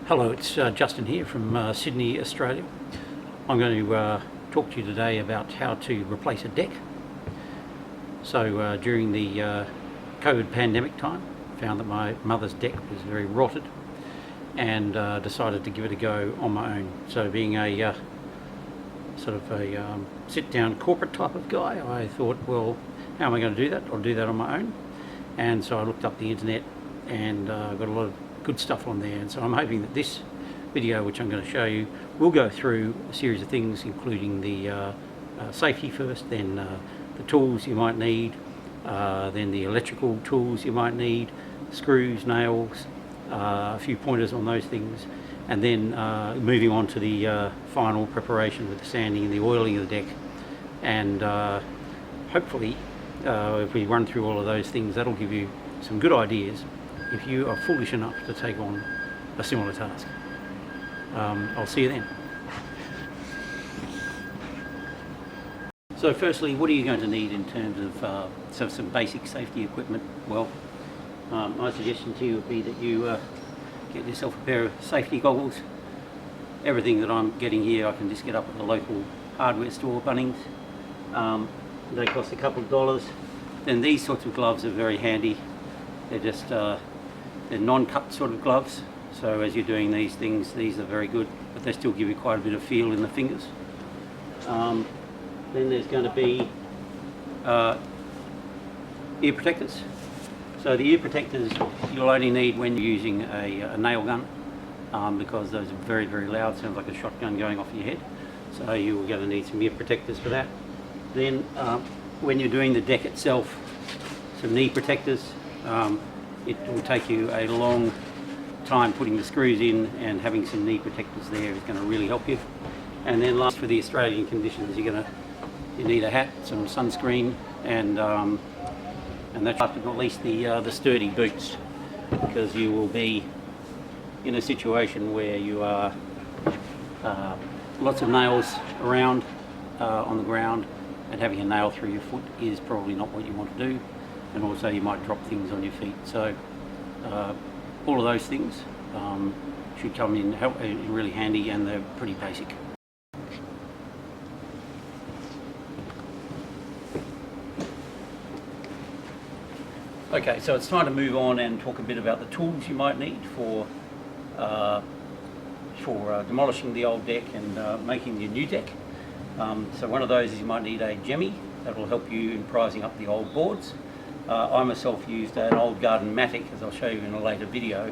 Hello, it's Justin here from Sydney, Australia. I'm going to talk to you today about how to replace a deck. So during the COVID pandemic time, I found that my mother's deck was very rotted and decided to give it a go on my own. So being a sort of a sit-down corporate type of guy, I thought, well, how am I going to do that? I'll do that on my own. And so I looked up the internet and got a lot of good stuff on there, and so I'm hoping that this video, which I'm going to show you, will go through a series of things, including the safety first, then the tools you might need, then the electrical tools you might need, screws, nails, a few pointers on those things, and then moving on to the final preparation with the sanding and the oiling of the deck. And hopefully if we run through all of those things, that'll give you some good ideas if you are foolish enough to take on a similar task. I'll see you then. So firstly, what are you going to need in terms of some basic safety equipment? Well, my suggestion to you would be that you get yourself a pair of safety goggles. Everything that I'm getting here I can just get up at the local hardware store, Bunnings. They cost a couple of dollars. Then these sorts of gloves are very handy. They're just they're non-cut sort of gloves, so as you're doing these things, these are very good, but they still give you quite a bit of feel in the fingers. Then there's going to be ear protectors. So the ear protectors you'll only need when you're using a nail gun, because those are very, very loud, sounds like a shotgun going off your head. So you're going to need some ear protectors for that. Then when you're doing the deck itself, some knee protectors. It will take you a long time putting the screws in, and having some knee protectors there is going to really help you. And then last, for the Australian conditions, you need a hat, some sunscreen, and that's last but not least the sturdy boots, because you will be in a situation where you are lots of nails around on the ground, and having a nail through your foot is probably not what you want to do. And also you might drop things on your feet. So all of those things should come in really handy, and they're pretty basic. Okay, so it's time to move on and talk a bit about the tools you might need for demolishing the old deck and making your new deck. So one of those is you might need a jemmy. That will help you in prising up the old boards. I myself used an old garden matic, as I'll show you in a later video,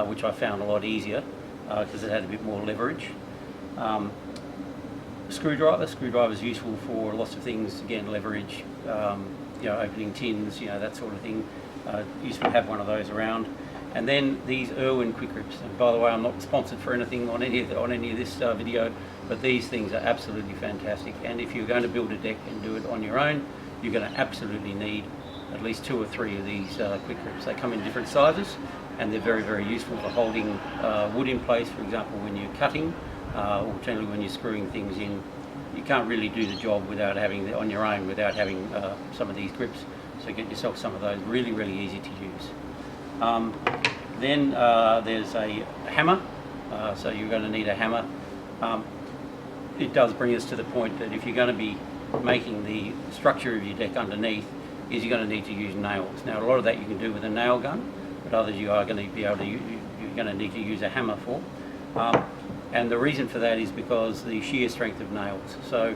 which I found a lot easier because it had a bit more leverage. Screwdriver is useful for lots of things. Again, leverage, opening tins, that sort of thing. Useful to have one of those around. And then these Irwin quick grips. And by the way, I'm not sponsored for anything on any of this video, but these things are absolutely fantastic. And if you're going to build a deck and do it on your own, you're going to absolutely need at least 2 or 3 of these quick grips. They come in different sizes, and they're very, very useful for holding wood in place, for example, when you're cutting, or generally when you're screwing things in. You can't really do the job without having on your own, without having some of these grips. So get yourself some of those. Really, really easy to use. Then there's a hammer. So you're going to need a hammer. It does bring us to the point that if you're going to be making the structure of your deck underneath, is you're going to need to use nails. Now, a lot of that you can do with a nail gun, but others you are going to be able to you're going to need to use a hammer for. And the reason for that is because the shear strength of nails. So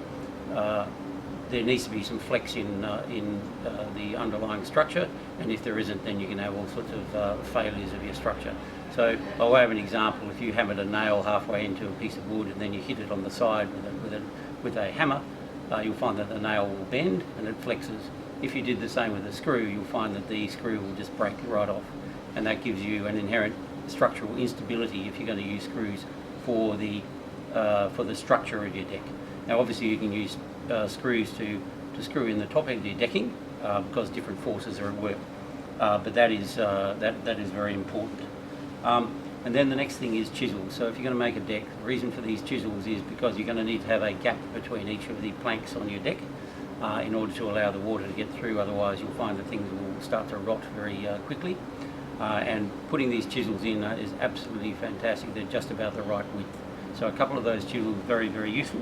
there needs to be some flex in the underlying structure, and if there isn't, then you can have all sorts of failures of your structure. So by way of an example, if you hammered a nail halfway into a piece of wood and then you hit it on the side with a hammer, you'll find that the nail will bend and it flexes. If you did the same with a screw, you'll find that the screw will just break right off, and that gives you an inherent structural instability if you're going to use screws for the structure of your deck. Now, obviously, you can use screws to screw in the top end of your decking because different forces are at work, but that is very important. And then the next thing is chisels. So if you're going to make a deck, the reason for these chisels is because you're going to need to have a gap between each of the planks on your deck. in order to allow the water to get through, otherwise you'll find that things will start to rot very quickly. and putting these chisels in is absolutely fantastic. They're just about the right width. So a couple of those chisels are very, very useful.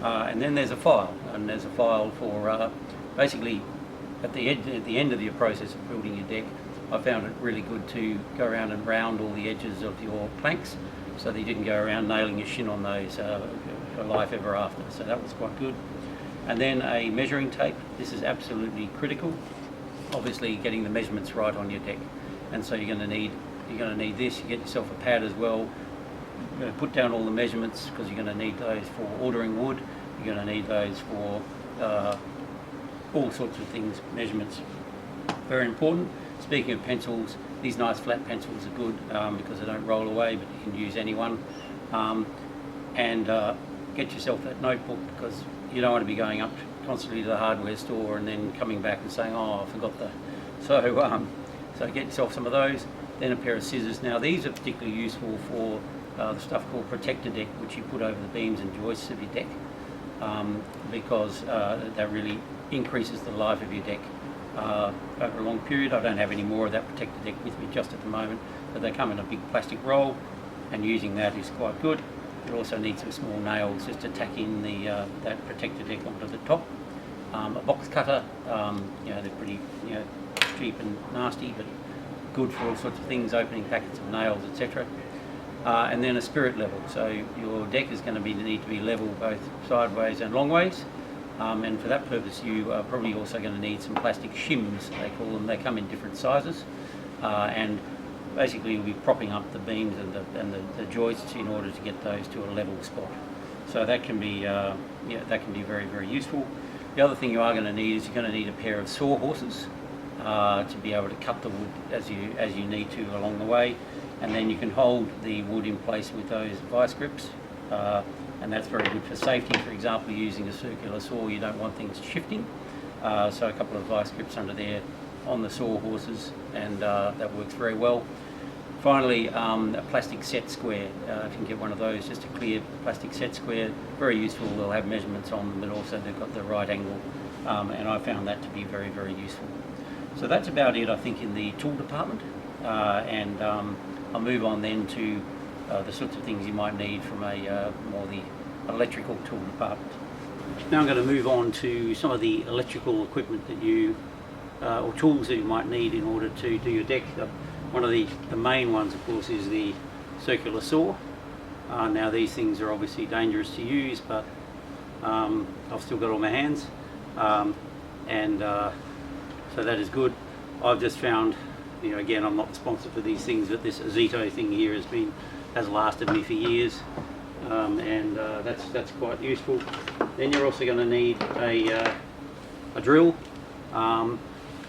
And then there's a file, and there's a file for basically at the end of your process of building your deck. I found it really good to go around and round all the edges of your planks so that you didn't go around nailing your shin on those for life ever after. So that was quite good. And then a measuring tape. This is absolutely critical. Obviously getting the measurements right on your deck. And so you're going to need this. You get yourself a pad as well. You're going to put down all the measurements because you're going to need those for ordering wood. You're going to need those for all sorts of things, measurements. Very important. Speaking of pencils, these nice flat pencils are good because they don't roll away, but you can use any one. And get yourself that notebook because you don't want to be going up constantly to the hardware store and then coming back and saying, oh, I forgot the... So get yourself some of those. Then a pair of scissors. Now these are particularly useful for the stuff called protector deck, which you put over the beams and joists of your deck because that really increases the life of your deck over a long period. I don't have any more of that protector deck with me just at the moment, but they come in a big plastic roll, and using that is quite good. You also need some small nails just to tack in the that protector deck onto the top. A box cutter, they're pretty cheap and nasty, but good for all sorts of things, opening packets of nails, etc. And then a spirit level. So your deck is going to need to be level both sideways and long ways. And for that purpose, you are probably also going to need some plastic shims, they call them. They come in different sizes, and basically you'll be propping up the beams and the joists in order to get those to a level spot. So that can be that can be very, very useful. The other thing you are going to need is you're going to need a pair of sawhorses to be able to cut the wood as you need to along the way, and then you can hold the wood in place with those vice grips. And that's very good for safety. For example, using a circular saw, you don't want things shifting. So a couple of vice grips under there on the sawhorses, and that works very well. Finally, a plastic set square. If you can get one of those, just a clear plastic set square, very useful. They'll have measurements on them, but also they've got the right angle, and I found that to be very, very useful. So that's about it, I think, in the tool department, and I'll move on then to the sorts of things you might need from a more the electrical tool department. Now I'm going to move on to some of the electrical equipment that you or tools that you might need in order to do your deck. One of the main ones, of course, is the circular saw. Now these things are obviously dangerous to use, but I've still got all my hands, and so that is good. I've just found, again, I'm not sponsored for these things, but this Azito thing here has lasted me for years, and that's quite useful. Then you're also going to need a drill, and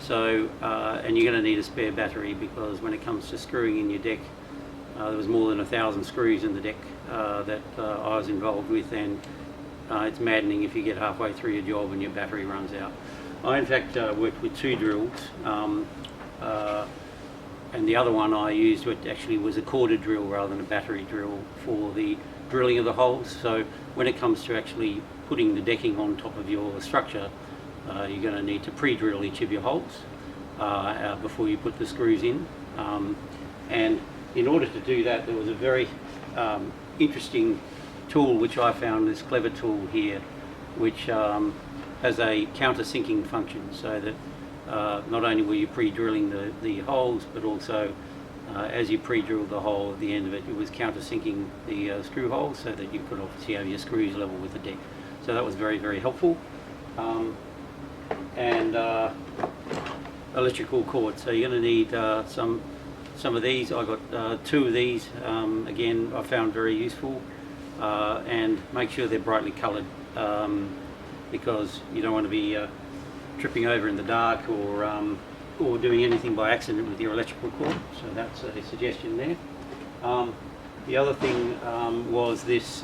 you're going to need a spare battery, because when it comes to screwing in your deck, there was more than 1,000 screws in the deck that I was involved with, and it's maddening if you get halfway through your job and your battery runs out. I in fact worked with 2 drills, and the other one I used actually was a corded drill rather than a battery drill for the drilling of the holes. So when it comes to actually putting the decking on top of your structure, you're going to need to pre-drill each of your holes before you put the screws in. And in order to do that, there was a very interesting tool which I found, this clever tool here, which has a countersinking function, so that not only were you pre-drilling the holes, but also as you pre-drilled the hole at the end of it, it was countersinking the screw holes, so that you could obviously have your screws level with the deck. So that was very, very helpful. And electrical cord. So you're going to need some of these. I got 2 of these. Again, I found very useful. And make sure they're brightly coloured, because you don't want to be tripping over in the dark or doing anything by accident with your electrical cord. So that's a suggestion there. The other thing was this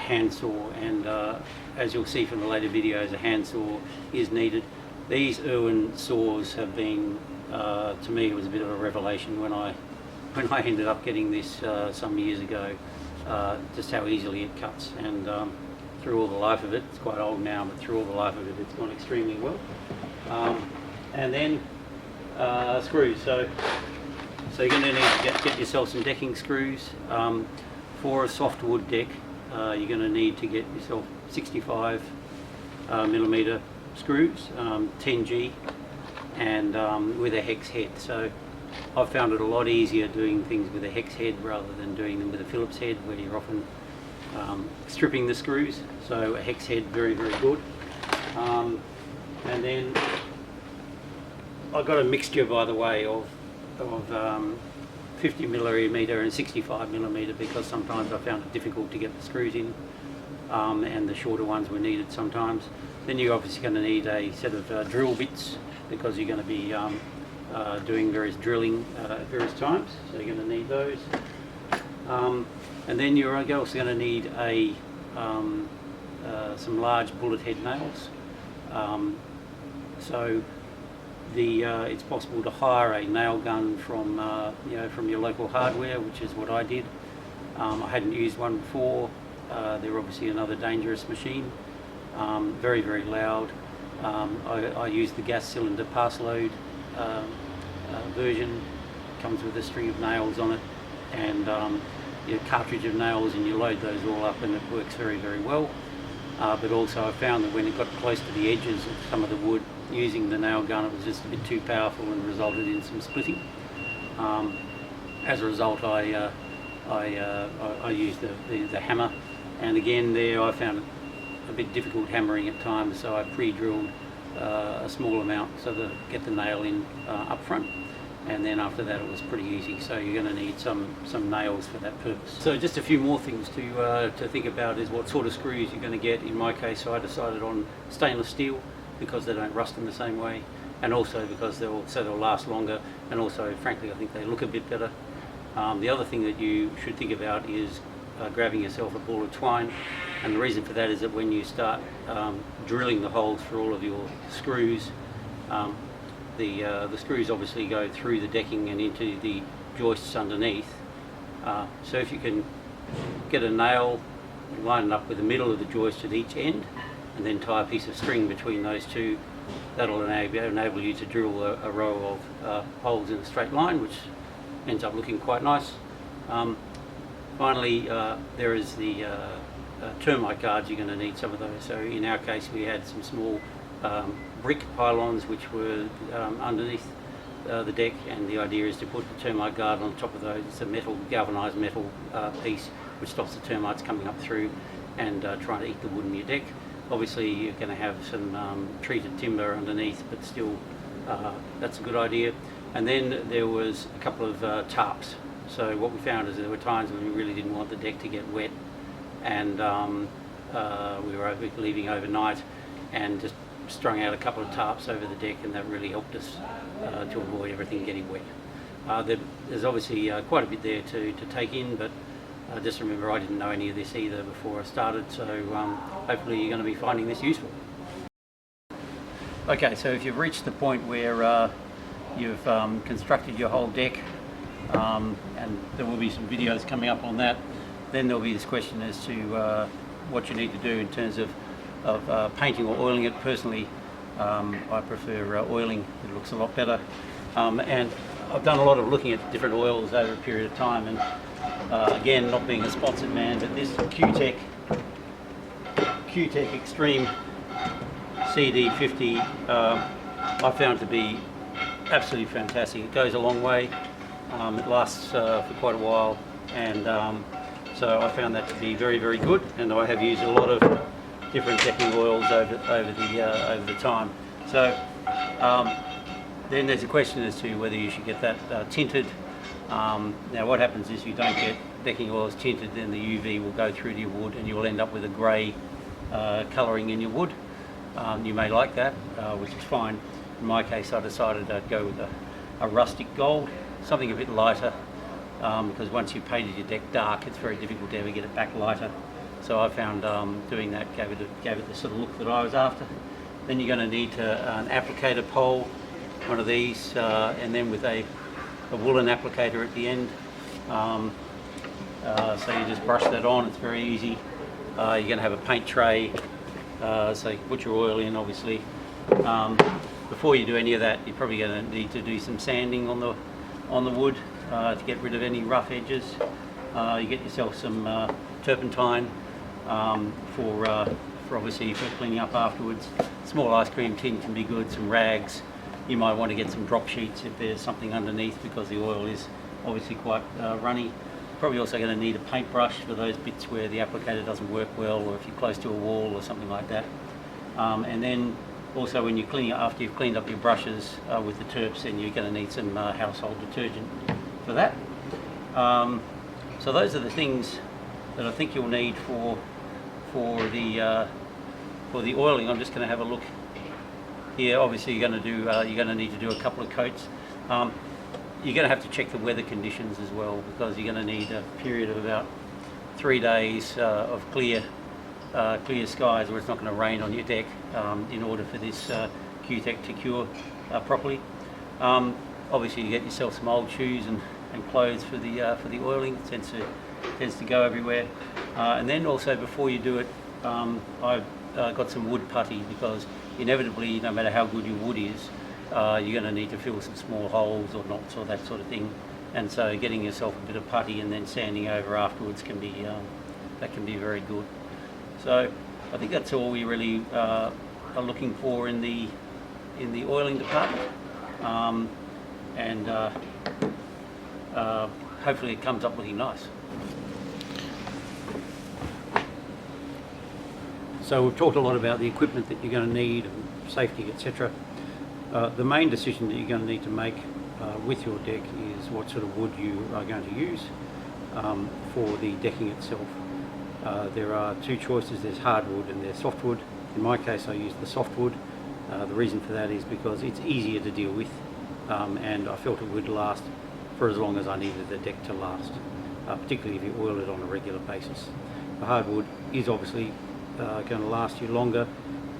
handsaw, and as you'll see from the later videos, a handsaw is needed. These Irwin saws have been, to me, it was a bit of a revelation when I ended up getting this some years ago, just how easily it cuts, and through all the life of it, it's quite old now, but through all the life of it, it's gone extremely well. And then screws. So you're going to need to get yourself some decking screws. For a softwood deck, you're going to need to get yourself 65 millimeter screws, 10G, and with a hex head. So I've found it a lot easier doing things with a hex head rather than doing them with a Phillips head, where you're often stripping the screws. So a hex head, very good. And then I've got a mixture, by the way, of 50 millimeter and 65 millimeter, because sometimes I found it difficult to get the screws in, and the shorter ones were needed sometimes. Then you're obviously going to need a set of drill bits, because you're going to be doing various drilling at various times, so you're going to need those. And then you're also going to need some large bullet head nails. It's possible to hire a nail gun from from your local hardware, which is what I did. I hadn't used one before. They're obviously another dangerous machine. Very loud. I used the gas cylinder pass load version. Comes with a string of nails on it, and your cartridge of nails, and you load those all up, and it works very well. But also I found that when it got close to the edges of some of the wood, using the nail gun, it was just a bit too powerful and resulted in some splitting. As a result, I used the hammer, and again there I found it a bit difficult hammering at times, so I pre-drilled a small amount so that get the nail in up front, and then after that it was pretty easy. So you're going to need some nails for that purpose. So just a few more things to think about is what sort of screws you're going to get. In my case, I decided on stainless steel, because they don't rust in the same way, and also because they'll last longer, and also frankly I think they look a bit better. The other thing that you should think about is grabbing yourself a ball of twine, and the reason for that is that when you start drilling the holes for all of your screws, the screws obviously go through the decking and into the joists underneath. So if you can get a nail, line it up with the middle of the joist at each end, and then tie a piece of string between those two, that'll enable you to drill a row of holes in a straight line, which ends up looking quite nice. Finally, there is the termite guards. You're going to need some of those. So in our case, we had some small brick pylons which were underneath the deck, and the idea is to put the termite guard on top of those. It's a galvanized metal piece which stops the termites coming up through and trying to eat the wood in your deck. Obviously you're going to have some treated timber underneath, but still that's a good idea. And then there was a couple of tarps. So what we found is there were times when we really didn't want the deck to get wet, and we were leaving overnight, and just strung out a couple of tarps over the deck, and that really helped us to avoid everything getting wet. There's obviously quite a bit there to take in, but just remember I didn't know any of this either before I started, so hopefully you're going to be finding this useful. Okay, so if you've reached the point where you've constructed your whole deck, and there will be some videos coming up on that, then there'll be this question as to what you need to do in terms of painting or oiling it. Personally, I prefer oiling. It looks a lot better, and I've done a lot of looking at different oils over a period of time, and again, not being a sponsored man, but this Q-Tech Extreme CD50 I found to be absolutely fantastic. It goes a long way, it lasts for quite a while, and so I found that to be very good, and I have used a lot of different decking oils over the time. So then there's a question as to whether you should get that tinted. Now what happens is, you don't get decking oils tinted, then the UV will go through to your wood and you will end up with a grey colouring in your wood. You may like that, which is fine. In my case, I decided I'd go with a rustic gold, something a bit lighter, because once you've painted your deck dark, it's very difficult to ever get it back lighter. So I found doing that gave it the sort of look that I was after. Then you're going to need an applicator pole, one of these, and then with a woolen applicator at the end. So you just brush that on, it's very easy. You're going to have a paint tray, so you put your oil in obviously. before you do any of that, you're probably going to need to do some sanding on the wood to get rid of any rough edges. You get yourself some turpentine for obviously for cleaning up afterwards. Small ice cream tin can be good, some rags. You might want to get some drop sheets if there's something underneath, because the oil is obviously quite runny. Probably also going to need a paintbrush for those bits where the applicator doesn't work well, or if you're close to a wall or something like that. And then also when you clean, after you've cleaned up your brushes with the terps, then you're going to need some household detergent for that. So those are the things that I think you'll need for the oiling. I'm just going to have a look here. Obviously you're going to need to do a couple of coats. You're going to have to check the weather conditions as well, because you're going to need a period of about 3 days of clear skies, where it's not going to rain on your deck, in order for this Q-Tech to cure properly. Obviously you get yourself some old shoes and clothes for the oiling. It tends to go everywhere. And then also before you do it, I've got some wood putty, because inevitably, no matter how good your wood is, you're going to need to fill some small holes or knots or that sort of thing. And so getting yourself a bit of putty and then sanding over afterwards can be very good. So I think that's all we really are looking for in the oiling department. And hopefully it comes up looking nice. So we've talked a lot about the equipment that you're going to need, and safety, etc. The main decision that you're going to need to make with your deck is what sort of wood you are going to use for the decking itself. There are two choices: there's hardwood and there's softwood. In my case, I use the softwood. The reason for that is because it's easier to deal with, and I felt it would last for as long as I needed the deck to last, particularly if you oil it on a regular basis. The hardwood is obviously going to last you longer.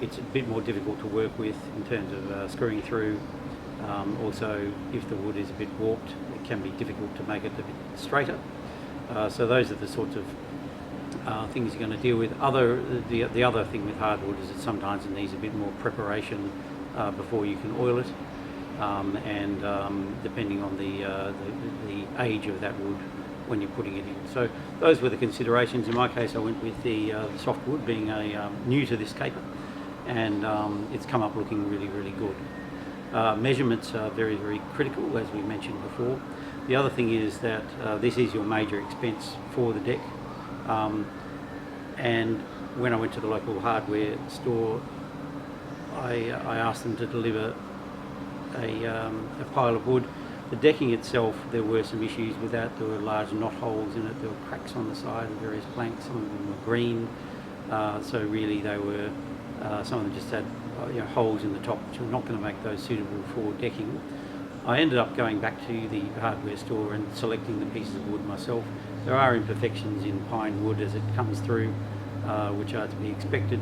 It's a bit more difficult to work with in terms of screwing through. Also, if the wood is a bit warped, it can be difficult to make it a bit straighter. So those are the sorts of things you're going to deal with. The other thing with hardwood is that sometimes it needs a bit more preparation before you can oil it, and depending on the age of that wood when you're putting it in. So those were the considerations. In my case, I went with the softwood, being new to this caper, and it's come up looking really, really good. Measurements are very, very critical, as we mentioned before. The other thing is that this is your major expense for the deck. And when I went to the local hardware store, I asked them to deliver a pile of wood. The decking itself, there were some issues with that. There were large knot holes in it, there were cracks on the side of various planks, some of them were green. So really they were, some of them just had holes in the top, which were not going to make those suitable for decking. I ended up going back to the hardware store and selecting the pieces of wood myself. There are imperfections in pine wood as it comes through, which are to be expected.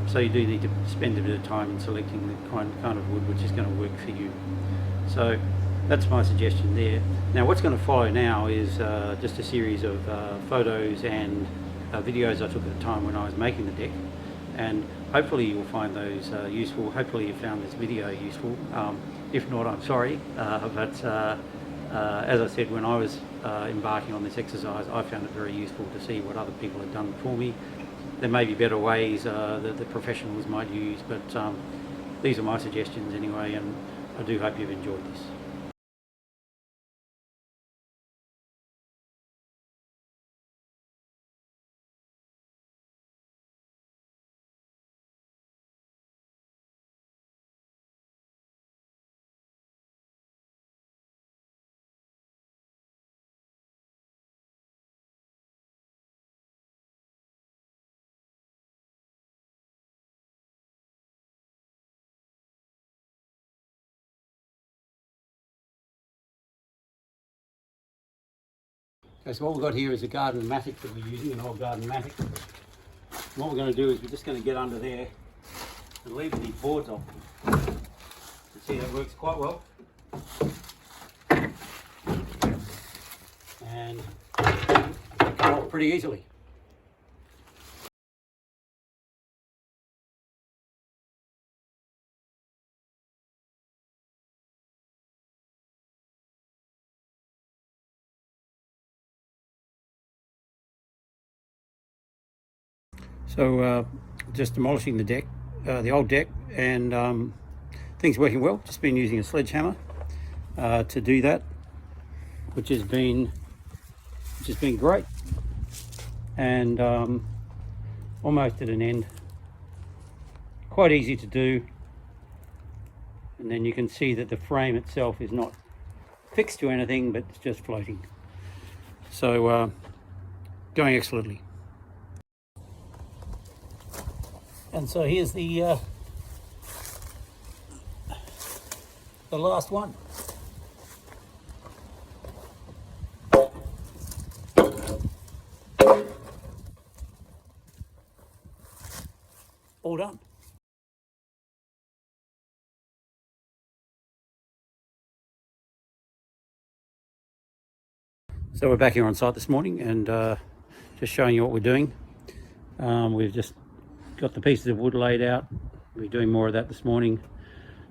So you do need to spend a bit of time in selecting the kind of wood which is going to work for you. So that's my suggestion there. Now what's going to follow now is just a series of photos and videos I took at the time when I was making the deck, and hopefully you'll find those useful. Hopefully you found this video useful. If not, I'm sorry, but as I said, when I was embarking on this exercise, I found it very useful to see what other people had done for me. There may be better ways that the professionals might use, but these are my suggestions anyway, and I do hope you've enjoyed this. Okay, so what we've got here is a garden mattock that we're using, an old garden mattock. And what we're going to do is we're just going to get under there and leave the boards off. You see that works quite well. And they come off pretty easily. So just demolishing the deck, the old deck, and things working well. Just been using a sledgehammer to do that, which has been great, and almost at an end. Quite easy to do, and then you can see that the frame itself is not fixed to anything, but it's just floating. So going excellently. And so here's the last one. All done. So we're back here on site this morning, and just showing you what we're doing. We've just got the pieces of wood laid out. We're doing more of that this morning,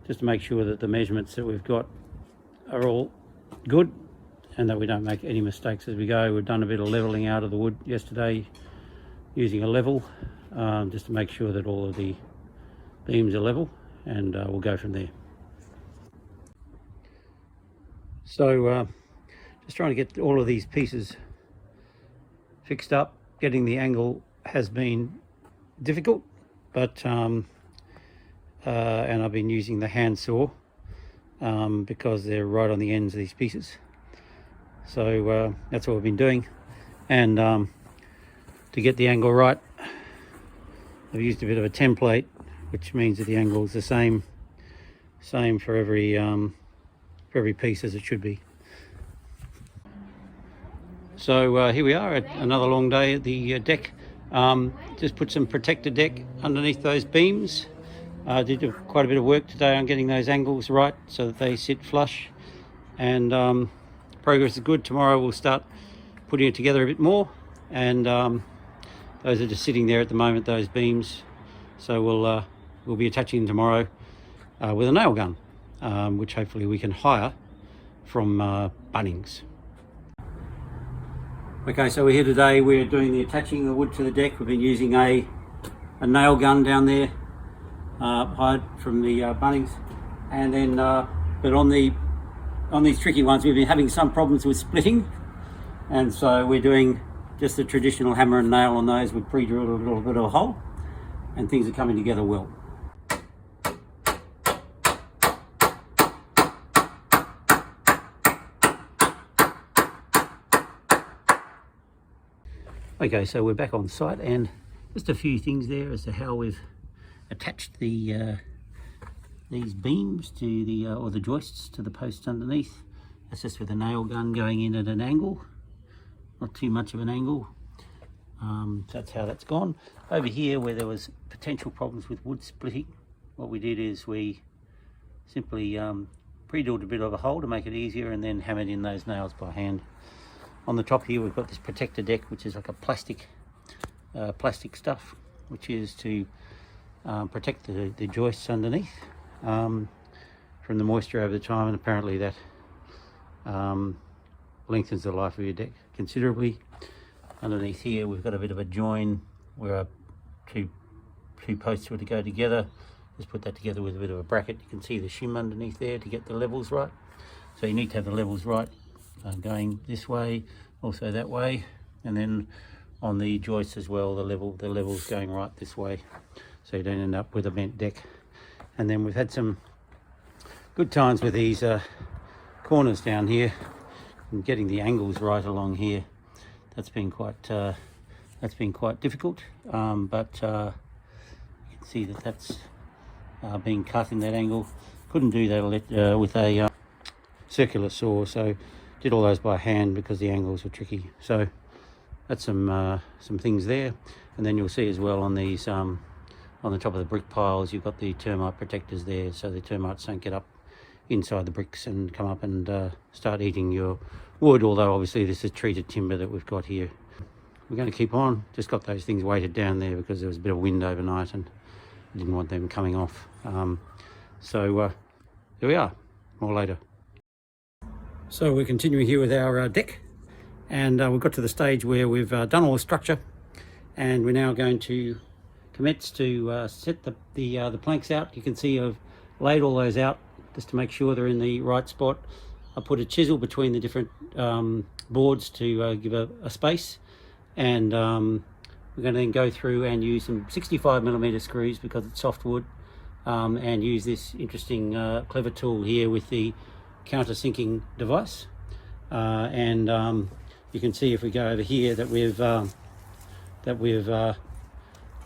just to make sure that the measurements that we've got are all good and that we don't make any mistakes as we go. We've done a bit of leveling out of the wood yesterday using a level, just to make sure that all of the beams are level, and we'll go from there. So just trying to get all of these pieces fixed up. Getting the angle has been difficult, but and I've been using the hand saw because they're right on the ends of these pieces. So that's what we've been doing, and to get the angle right, I've used a bit of a template, which means that the angle is the same for every piece as it should be. So here we are at another long day at the deck. Just put some protector deck underneath those beams. Did quite a bit of work today on getting those angles right so that they sit flush, and progress is good. Tomorrow we'll start putting it together a bit more, and those are just sitting there at the moment, those beams. So we'll be attaching them tomorrow with a nail gun, which hopefully we can hire from Bunnings. Okay, so we're here today. We're doing the attaching the wood to the deck. We've been using a nail gun down there, hired from the Bunnings, and then but on these tricky ones we've been having some problems with splitting, and so we're doing just the traditional hammer and nail on those. We've pre-drilled a little bit of a hole, and things are coming together well. Okay, so we're back on site, and just a few things there as to how we've attached the these beams to the or the joists to the posts underneath. That's just with a nail gun going in at an angle, not too much of an angle. That's how that's gone. Over here, where there was potential problems with wood splitting, what we did is we simply pre-drilled a bit of a hole to make it easier, and then hammered in those nails by hand. On the top here we've got this protector deck, which is like a plastic stuff, which is to protect the joists underneath from the moisture over the time, and apparently that lengthens the life of your deck considerably. Underneath here we've got a bit of a join where our two posts were to go together. Just put that together with a bit of a bracket. You can see the shim underneath there to get the levels right. So you need to have the levels right, going this way, also that way, and then on the joists as well, the levels going right this way, so you don't end up with a bent deck. And then we've had some good times with these corners down here and getting the angles right along here. That's been quite difficult, but you can see that that's being cut in that angle. Couldn't do that with a circular saw, so did all those by hand because the angles were tricky. So that's some things there. And then you'll see as well on these on the top of the brick piles, you've got the termite protectors there, so the termites don't get up inside the bricks and come up and start eating your wood, although obviously this is treated timber that we've got here. We're going to keep on. Just got those things weighted down there because there was a bit of wind overnight and I didn't want them coming off. So here we are, more later. So we're continuing here with our deck, and we've got to the stage where we've done all the structure, and we're now going to commence to set the planks out. You can see I've laid all those out just to make sure they're in the right spot. I put a chisel between the different boards to give a space, and we're going to then go through and use some 65mm screws because it's softwood, and use this interesting clever tool here with the countersinking device. You can see if we go over here that we've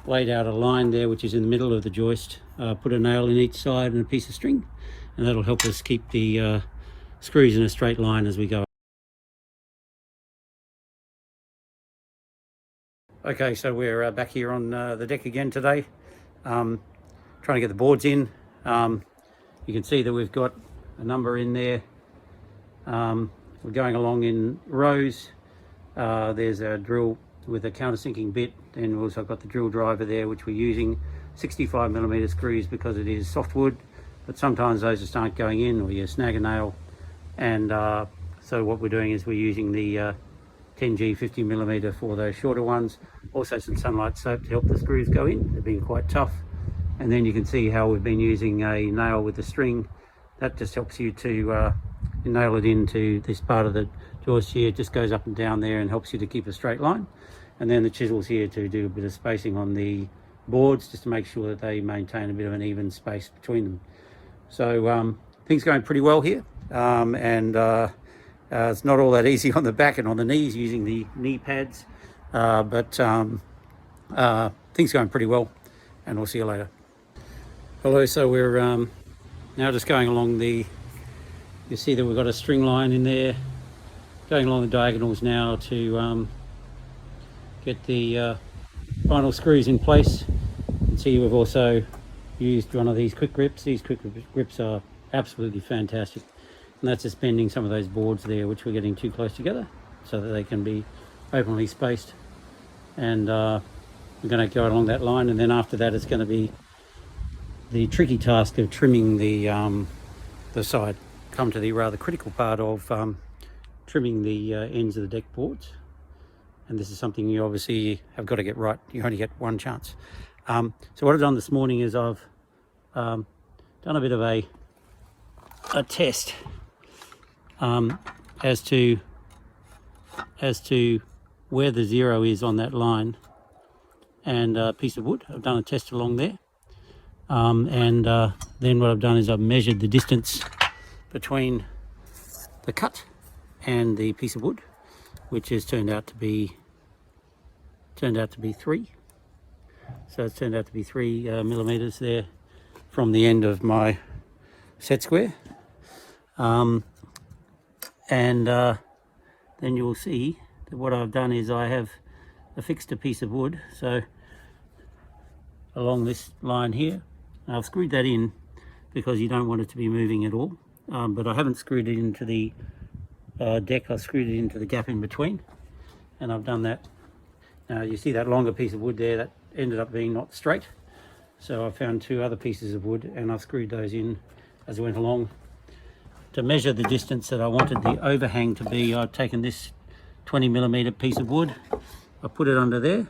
laid out a line there which is in the middle of the joist, put a nail in each side and a piece of string, and that'll help us keep the screws in a straight line as we go. Okay, so we're back here on the deck again today, trying to get the boards in. You can see that we've got a number in there. We're going along in rows. There's a drill with a countersinking bit, and we've also got the drill driver there, which we're using 65mm screws because it is softwood, but sometimes those just aren't going in, or you snag a nail. And so what we're doing is we're using the 10G 50mm for those shorter ones. Also some sunlight soap to help the screws go in. They've been quite tough. And then you can see how we've been using a nail with the string. That just helps you to nail it into this part of the joist here. It just goes up and down there and helps you to keep a straight line. And then the chisels here to do a bit of spacing on the boards, just to make sure that they maintain a bit of an even space between them. So things going pretty well here, it's not all that easy on the back and on the knees using the knee pads, but things going pretty well, and we'll see you later. Hello, so we're now just going along you see that we've got a string line in there, going along the diagonals now to get the final screws in place. You can see we've also used one of these quick grips. These quick grips are absolutely fantastic, and that's just bending some of those boards there which we're getting too close together so that they can be openly spaced. And we're going to go along that line, and then after that it's going to be the tricky task of trimming the side. Come to the rather critical part of trimming the ends of the deck boards, and this is something you obviously have got to get right. You only get one chance. So what I've done this morning is I've done a bit of a test as to where the zero is on that line and a piece of wood. I've done a test along there, and then what I've done is I've measured the distance between the cut and the piece of wood, which has turned out to be 3. So it's turned out to be 3mm there from the end of my set square. Then you'll see that what I've done is I have affixed a piece of wood, so along this line here. I've screwed that in because you don't want it to be moving at all, but I haven't screwed it into the deck. I've screwed it into the gap in between, and I've done that. Now you see that longer piece of wood there, that ended up being not straight, so I found 2 other pieces of wood and I've screwed those in as I went along. To measure the distance that I wanted the overhang to be, I've taken this 20mm piece of wood, I put it under there,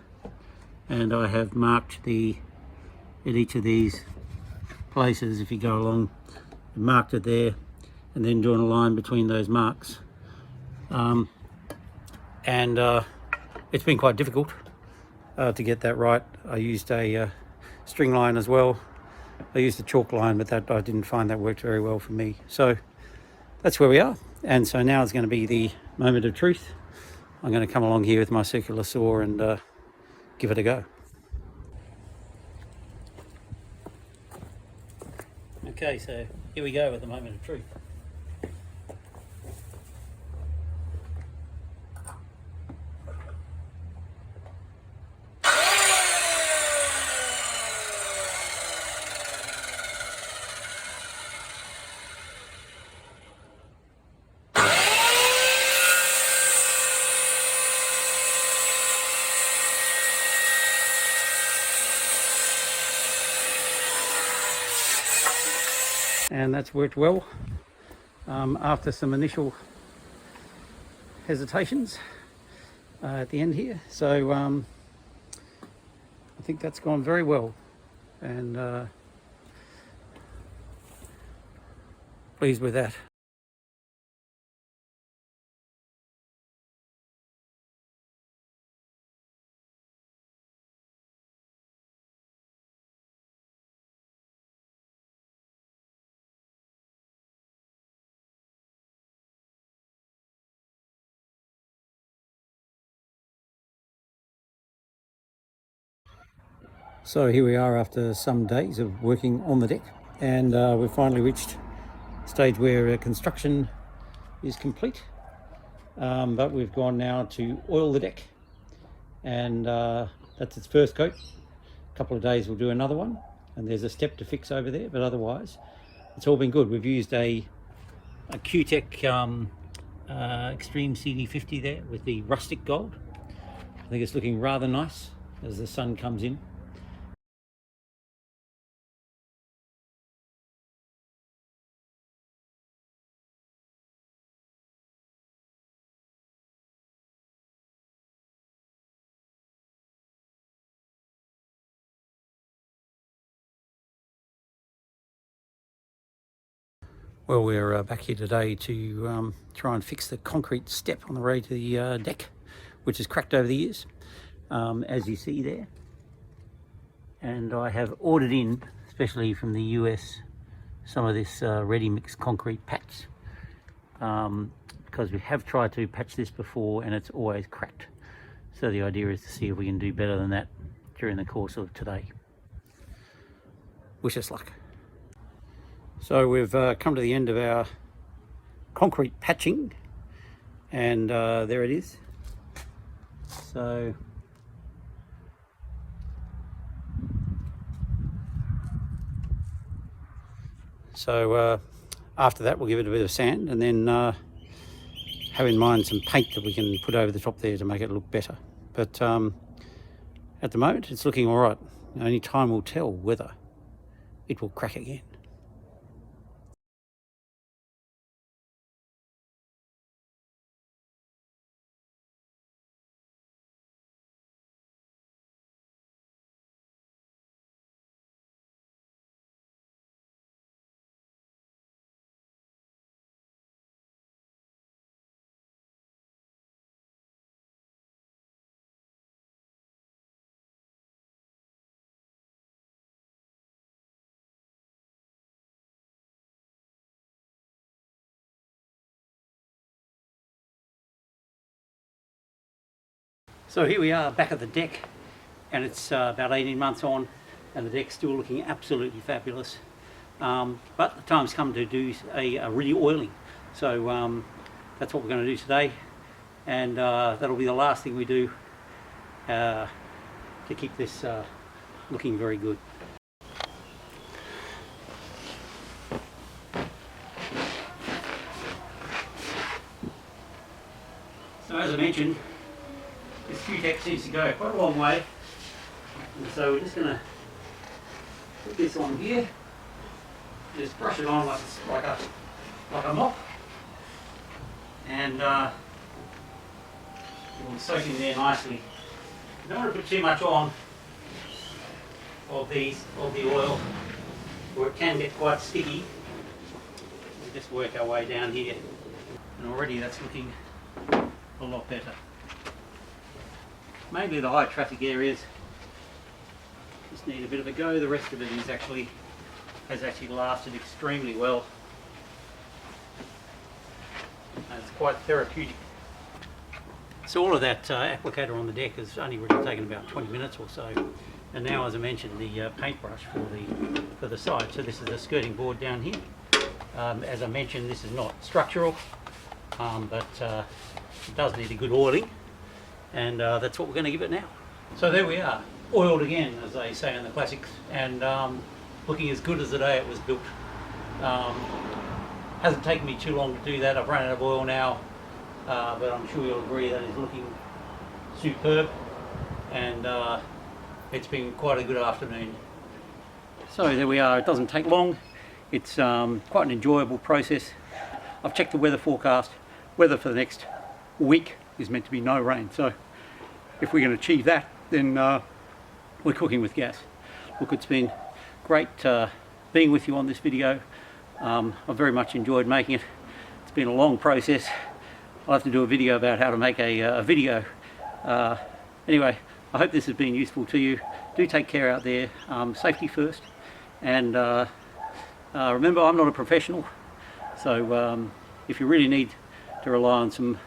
and I have marked at each of these places, if you go along, marked it there, and then drawn a line between those marks. It's been quite difficult to get that right. I used a string line as well. I used a chalk line, but that I didn't find that worked very well for me. So that's where we are. And so now is going to be the moment of truth. I'm going to come along here with my circular saw and give it a go. Okay, so here we go with the moment of truth. And that's worked well after some initial hesitations at the end here. So I think that's gone very well, and pleased with that. So here we are after some days of working on the deck, and we've finally reached a stage where construction is complete, but we've gone now to oil the deck, and that's its first coat. A couple of days we'll do another one, and there's a step to fix over there, but otherwise it's all been good. We've used a Q-Tech Extreme CD50 there with the rustic gold. I think it's looking rather nice as the sun comes in. Well, we're back here today to try and fix the concrete step on the way to the deck, which is cracked over the years, as you see there. And I have ordered in, especially from the US, some of this ready mix concrete patch, because we have tried to patch this before and it's always cracked. So the idea is to see if we can do better than that during the course of today. Wish us luck. So we've come to the end of our concrete patching, and there it is. So after that we'll give it a bit of sand, and then have in mind some paint that we can put over the top there to make it look better. But at the moment it's looking all right. Only time will tell whether it will crack again. So here we are back at the deck, and it's about 18 months on, and the deck's still looking absolutely fabulous. But the time's come to do a re-oiling. So that's what we're going to do today, and that'll be the last thing we do to keep this looking very good. So as I mentioned, this Q-Tech seems to go quite a long way, and so we're just going to put this on here, just brush it on like a mop, and it will soak in there nicely. You don't want to put too much on of the oil, or it can get quite sticky. We'll just work our way down here, and already that's looking a lot better. Mainly the high traffic areas just need a bit of a go. The rest of it has actually lasted extremely well, and it's quite therapeutic. So all of that applicator on the deck has only really taken about 20 minutes or so, and now, as I mentioned, the paintbrush for the side. So this is the skirting board down here. As I mentioned, this is not structural, but it does need a good oiling, and that's what we're going to give it now. So there we are, oiled again, as they say in the classics, and looking as good as the day it was built. Hasn't taken me too long to do that. I've run out of oil now, but I'm sure you'll agree that it's looking superb, and it's been quite a good afternoon. So there we are. It doesn't take long. It's quite an enjoyable process. I've checked the weather forecast. Weather for the next week is meant to be no rain, so if we can achieve that, then we're cooking with gas. Look, it's been great being with you on this video. I've very much enjoyed making it. It's been a long process. I'll have to do a video about how to make a video. Anyway, I hope this has been useful to you. Do take care out there. Safety first. And remember, I'm not a professional. So if you really need to rely on some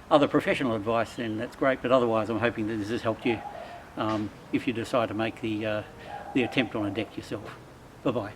other professional advice, then that's great. But otherwise, I'm hoping that this has helped you if you decide to make the attempt on a deck yourself. Bye-bye.